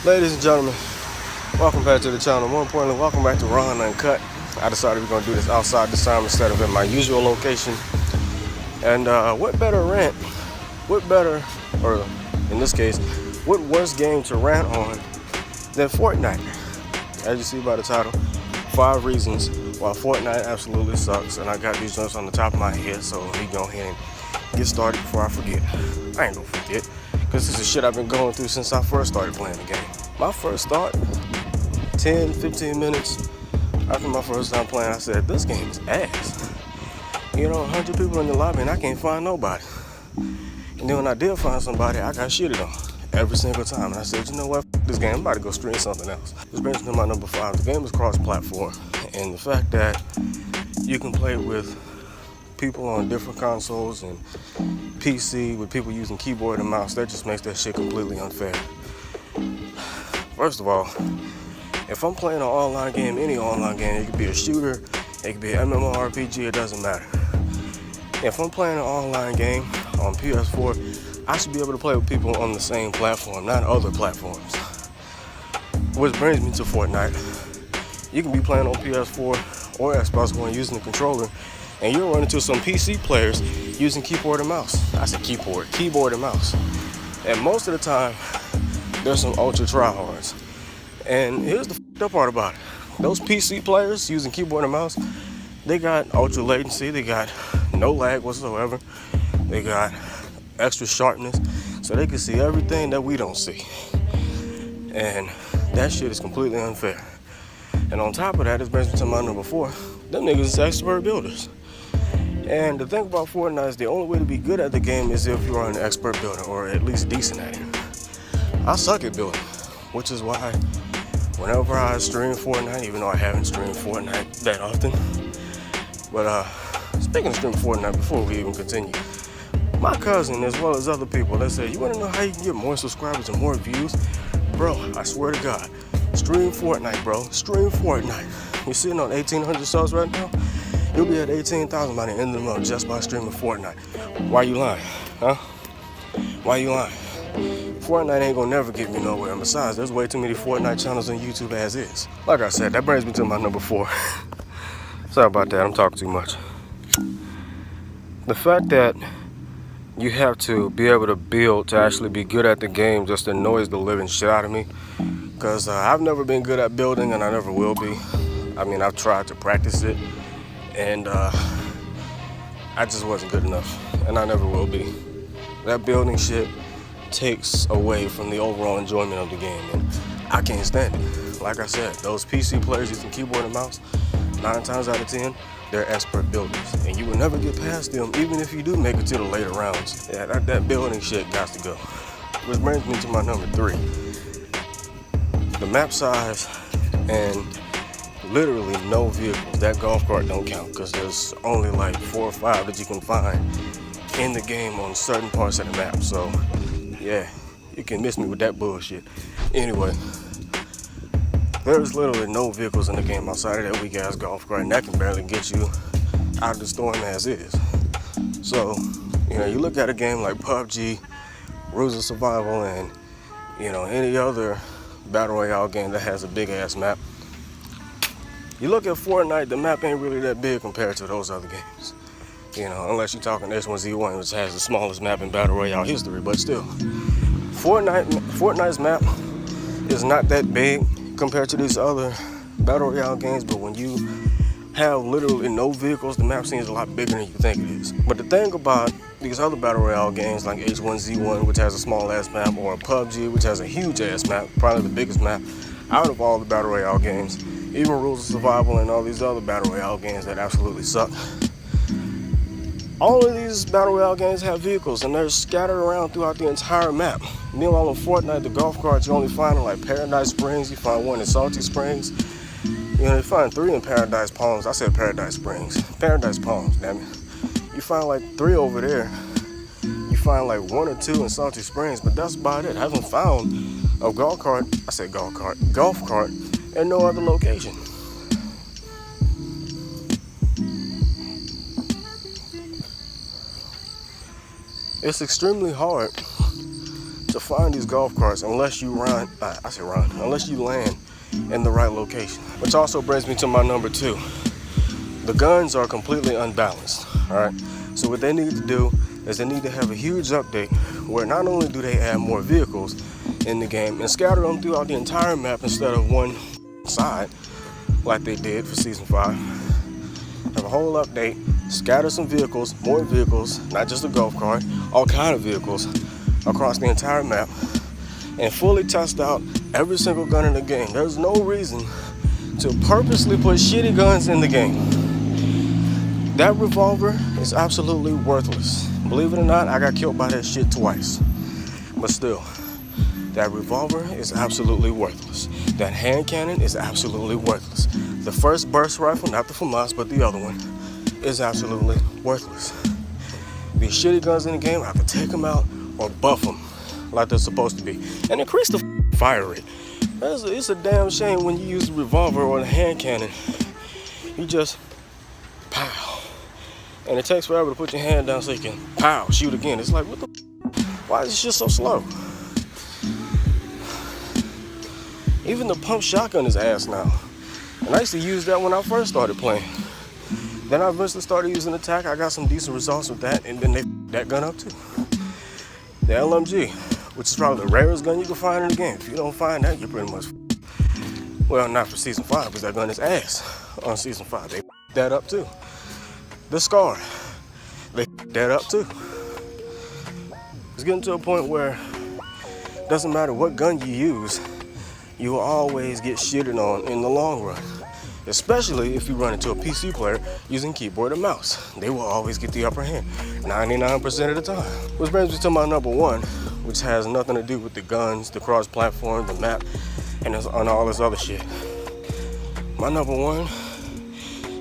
Ladies and gentlemen, welcome back to the channel. More importantly, welcome back to Raw and Uncut. I decided we're going to do this outside this time instead of in my usual location. And what better rant, or in this case, what worse game to rant on than Fortnite? As you see by the title, 5 reasons why Fortnite absolutely sucks. And I got these notes on the top of my head, so let me go ahead and get started before I forget. I ain't gonna forget, because this is shit I've been going through since I first started playing the game. My first thought, 10, 15 minutes after my first time playing, I said, this game is ass. 100 people in the lobby and I can't find nobody. And then when I did find somebody, I got shitted on every single time. And I said, you know what, f this game, I'm about to go stream something else. This brings me to my number 5. The game is cross-platform. And the fact that you can play with people on different consoles and PC with people using keyboard and mouse, that just makes that shit completely unfair. First of all, if I'm playing an online game, any online game, it could be a shooter, it could be an MMORPG, it doesn't matter. If I'm playing an online game on PS4, I should be able to play with people on the same platform, not other platforms. Which brings me to Fortnite. You can be playing on PS4 or Xbox One using the controller, and you'll run into some PC players using keyboard and mouse. I said keyboard and mouse. And most of the time, there's some ultra tryhards. And here's the f***ed up part about it. Those PC players using keyboard and mouse, they got ultra latency, they got no lag whatsoever, they got extra sharpness, so they can see everything that we don't see. And that shit is completely unfair. And on top of that, this brings me to my number 4. Them niggas is expert builders. And the thing about Fortnite is the only way to be good at the game is if you are an expert builder, or at least decent at it. I suck at building, which is why whenever I stream Fortnite, even though I haven't streamed Fortnite that often, but speaking of streaming Fortnite, before we even continue, my cousin, as well as other people, they say, you want to know how you can get more subscribers and more views? Bro, I swear to God, stream Fortnite, bro. Stream Fortnite. You're sitting on 1,800 subs right now? You'll be at 18,000 by the end of the month just by streaming Fortnite. Why you lying? Huh? Why you lying? Fortnite ain't gonna never get me nowhere. And besides, there's way too many Fortnite channels on YouTube as is. Like I said, that brings me to my number 4. Sorry about that, I'm talking too much. The fact that you have to be able to build to actually be good at the game just annoys the living shit out of me. Because I've never been good at building and I never will be. I mean, I've tried to practice it and I just wasn't good enough. And I never will be. That building shit takes away from the overall enjoyment of the game, and I can't stand it. Like I said, those PC players using keyboard and mouse, 9 times out of 10, they're expert builders, and you will never get past them, even if you do make it to the later rounds. Yeah, that building shit got to go. Which brings me to my number 3. The map size and literally no vehicles. That golf cart don't count, because there's only like 4 or 5 that you can find in the game on certain parts of the map, so yeah, you can miss me with that bullshit. Anyway, there's literally no vehicles in the game outside of that weak ass golf cart, and that can barely get you out of the storm as is. So, you look at a game like PUBG, Rules of Survival, and any other battle royale game that has a big ass map. You look at Fortnite, the map ain't really that big compared to those other games. Unless you're talking H1Z1, which has the smallest map in Battle Royale history, but still. Fortnite's map is not that big compared to these other Battle Royale games, but when you have literally no vehicles, the map seems a lot bigger than you think it is. But the thing about these other Battle Royale games like H1Z1, which has a small ass map, or PUBG, which has a huge ass map, probably the biggest map out of all the Battle Royale games, even Rules of Survival and all these other Battle Royale games that absolutely suck. All of these Battle Royale games have vehicles, and they're scattered around throughout the entire map. Meanwhile, in Fortnite, the golf carts, you only find in like Paradise Springs, you find 1 in Salty Springs, you find 3 in Paradise Palms. I said Paradise Springs. Paradise Palms, damn it. You find like 3 over there. You find like 1 or 2 in Salty Springs, but that's about it. I haven't found a golf cart in no other location. It's extremely hard to find these golf carts unless you unless you land in the right location. Which also brings me to my number 2. The guns are completely unbalanced, all right? So what they need to do is they need to have a huge update where not only do they add more vehicles in the game and scatter them throughout the entire map instead of one side like they did for Season 5. Have a whole update, scatter some vehicles, more vehicles, not just a golf cart, all kind of vehicles across the entire map, and fully test out every single gun in the game. There's no reason to purposely put shitty guns in the game. That revolver is absolutely worthless. Believe it or not, I got killed by that shit twice. But still, that revolver is absolutely worthless. That hand cannon is absolutely worthless. The first burst rifle, not the FAMAS, but the other one, is absolutely worthless. These shitty guns in the game, I have to take them out or buff them like they're supposed to be. And increase the fire rate. It's a damn shame when you use the revolver or the hand cannon, you just pow. And it takes forever to put your hand down so you can pow, shoot again. It's like, what the why is this shit so slow? Even the pump shotgun is ass now. And I used to use that when I first started playing. Then I eventually started using the TAC. I got some decent results with that, and then they that gun up too. The LMG, which is probably the rarest gun you can find in the game. If you don't find that, you're pretty much well, not for Season 5, because that gun is ass on Season 5. They that up too. The SCAR, they that up too. It's getting to a point where it doesn't matter what gun you use, you will always get shitted on in the long run. Especially if you run into a PC player using keyboard and mouse. They will always get the upper hand, 99% of the time. Which brings me to my number 1, which has nothing to do with the guns, the cross-platform, the map, and all this other shit. My number 1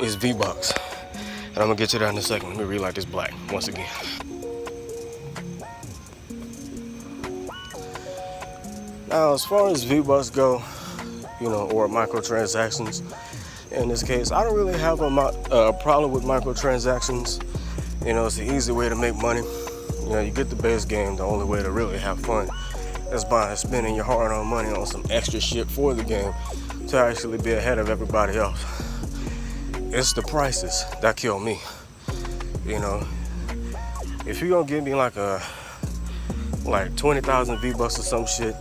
is V-Bucks. And I'm gonna get to that in a second. Let me relight this black once again. Now, as far as V-Bucks go, or microtransactions, in this case, I don't really have a problem with microtransactions. It's an easy way to make money. You get the base game. The only way to really have fun is by spending your hard-earned money on some extra shit for the game to actually be ahead of everybody else. It's the prices that kill me. If you're gonna give me like 20,000 V-Bucks or some shit,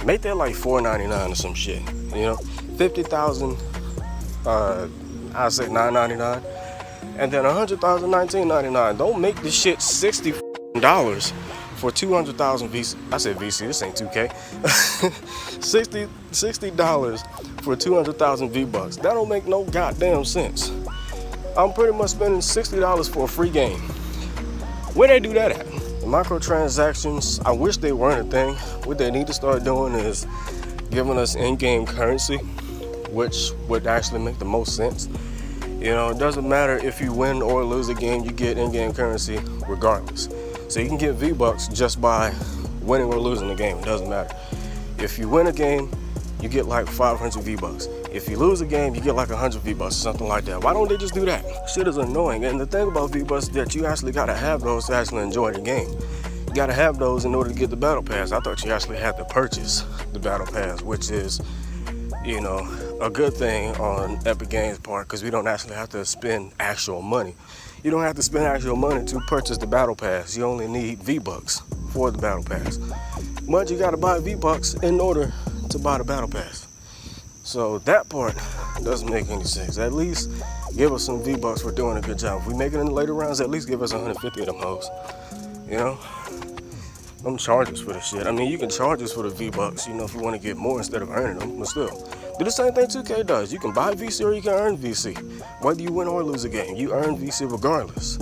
make that like $4.99 or some shit. 50,000, I say $9.99, and then 100,000, $19.99. Don't make this shit $60 for 200,000 VC. I said VC. This ain't 2K. $60 for 200,000 V-Bucks. That don't make no goddamn sense. I'm pretty much spending $60 for a free game. Where they do that at? The microtransactions, I wish they weren't a thing. What they need to start doing is giving us in-game currency, which would actually make the most sense. It doesn't matter if you win or lose a game, you get in-game currency regardless. So you can get V-Bucks just by winning or losing the game. It doesn't matter. If you win a game, you get like 500 V-Bucks. If you lose a game, you get like 100 V-Bucks or something like that. Why don't they just do that? Shit is annoying. And the thing about V-Bucks is that you actually gotta have those to actually enjoy the game. You gotta have those in order to get the Battle Pass. I thought you actually had to purchase the Battle Pass, which is, a good thing on Epic Games' part, because we don't actually have to spend actual money. You don't have to spend actual money to purchase the Battle Pass. You only need V-Bucks for the Battle Pass. But you gotta buy V-Bucks in order to buy the Battle Pass. So that part doesn't make any sense. At least give us some V-Bucks for doing a good job. If we make it in the later rounds, at least give us 150 of them hoes. Them charges for the shit. I mean, you can charge us for the V-Bucks, if you want to get more instead of earning them, but still. Do the same thing 2K does. You can buy VC or you can earn VC. Whether you win or lose a game, you earn VC regardless.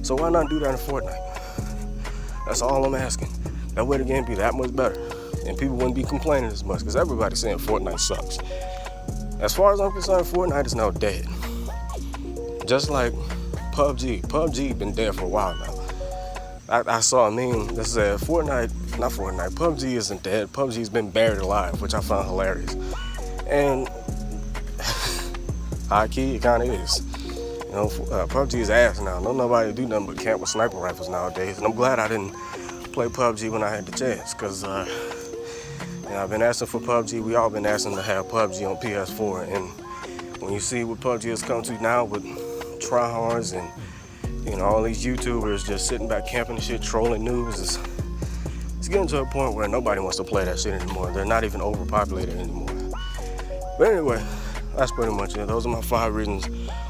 So why not do that in Fortnite? That's all I'm asking. That way the game be that much better. And people wouldn't be complaining as much, because everybody's saying Fortnite sucks. As far as I'm concerned, Fortnite is now dead. Just like PUBG. PUBG been dead for a while now. I saw a meme that said PUBG isn't dead. PUBG's been buried alive, which I found hilarious. And high key, it kind of is. PUBG is ass now. Don't nobody do nothing but camp with sniper rifles nowadays. And I'm glad I didn't play PUBG when I had the chance, because I've been asking for PUBG. We all been asking to have PUBG on PS4, and when you see what PUBG has come to now with tryhards and all these YouTubers just sitting back camping and shit, trolling news, it's getting to a point where nobody wants to play that shit anymore. They're not even overpopulated anymore. But anyway, that's pretty much it. Those are my 5 reasons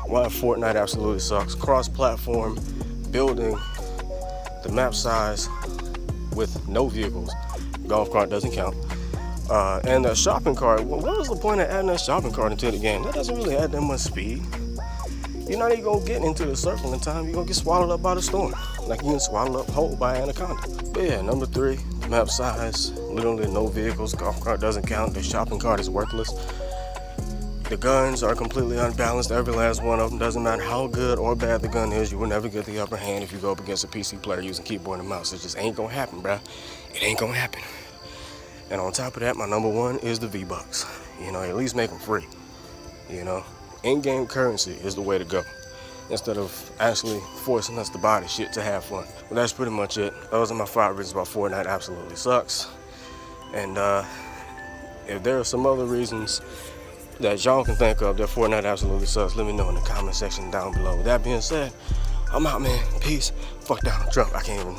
why Fortnite absolutely sucks. Cross-platform, building, the map size with no vehicles. Golf cart doesn't count. And the shopping cart, what was the point of adding that shopping cart into the game? That doesn't really add that much speed. You're not even gonna get into the circle in time. You're gonna get swallowed up by the storm. Like you get swallowed up whole by an anaconda. But yeah, number 3, the map size, literally no vehicles. Golf cart doesn't count. The shopping cart is worthless. The guns are completely unbalanced. Every last one of them. Doesn't matter how good or bad the gun is, you will never get the upper hand if you go up against a PC player using keyboard and mouse. It just ain't gonna happen, bruh. It ain't gonna happen. And on top of that, my number 1 is the V-Bucks. At least make them free. In-game currency is the way to go, instead of actually forcing us to buy the shit to have fun. But that's pretty much it. Those are my 5 reasons why Fortnite absolutely sucks. And if there are some other reasons that y'all can think of that Fortnite absolutely sucks, let me know in the comment section down below. With that being said, I'm out, man. Peace. Fuck Donald Trump. I can't even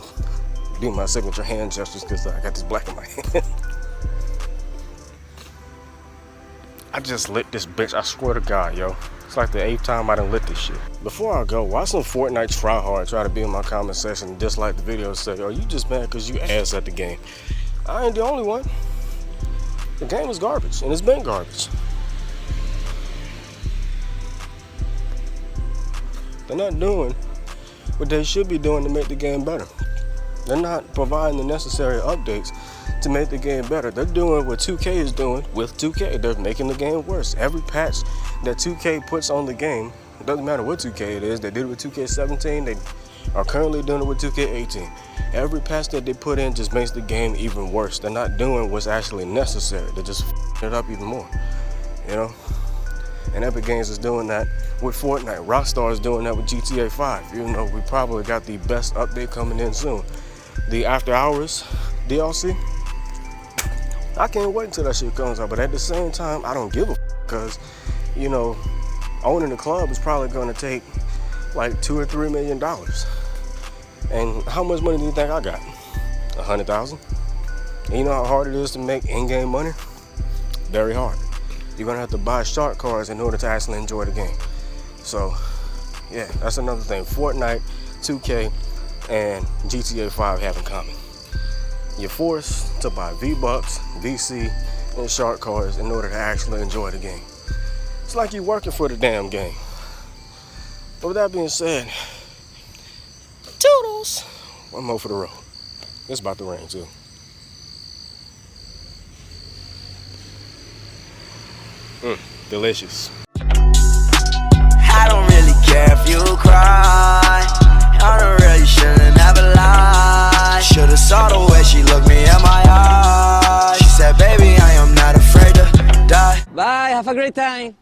do my signature hand gestures because I got this black in my hand. I just lit this bitch, I swear to God, yo. It's like the 8th time I done lit this shit. Before I go, why some Fortnite tryhard try to be in my comment section and dislike the video and say, oh, you just mad because you ass at the game? I ain't the only one. The game is garbage, and it's been garbage. They're not doing what they should be doing to make the game better. They're not providing the necessary updates to make the game better. They're doing what 2K is doing with 2K. They're making the game worse. Every patch that 2K puts on the game, it doesn't matter what 2K it is. They did it with 2K17. They are currently doing it with 2K18. Every patch that they put in just makes the game even worse. They're not doing what's actually necessary. They're just f***ing it up even more, And Epic Games is doing that with Fortnite. Rockstar is doing that with GTA 5. We probably got the best update coming in soon. The After Hours DLC, I can't wait until that shit comes out, but at the same time, I don't give a because, owning the club is probably going to take like $2 or $3 million. And how much money do you think I got? 100,000? And you know how hard it is to make in-game money? Very hard. You're going to have to buy shark cards in order to actually enjoy the game. So, yeah, that's another thing. Fortnite, 2K, and GTA 5 have in common. You're forced to buy V-Bucks, VC, and shark cards in order to actually enjoy the game. It's like you're working for the damn game. But with that being said, toodles! One more for the road. It's about to rain too. Delicious. I don't really care if you cry. I don't really shouldn't have a lie. Should've saw the way she looked me in my eyes. She said, baby, I am not afraid to die. Bye, have a great time.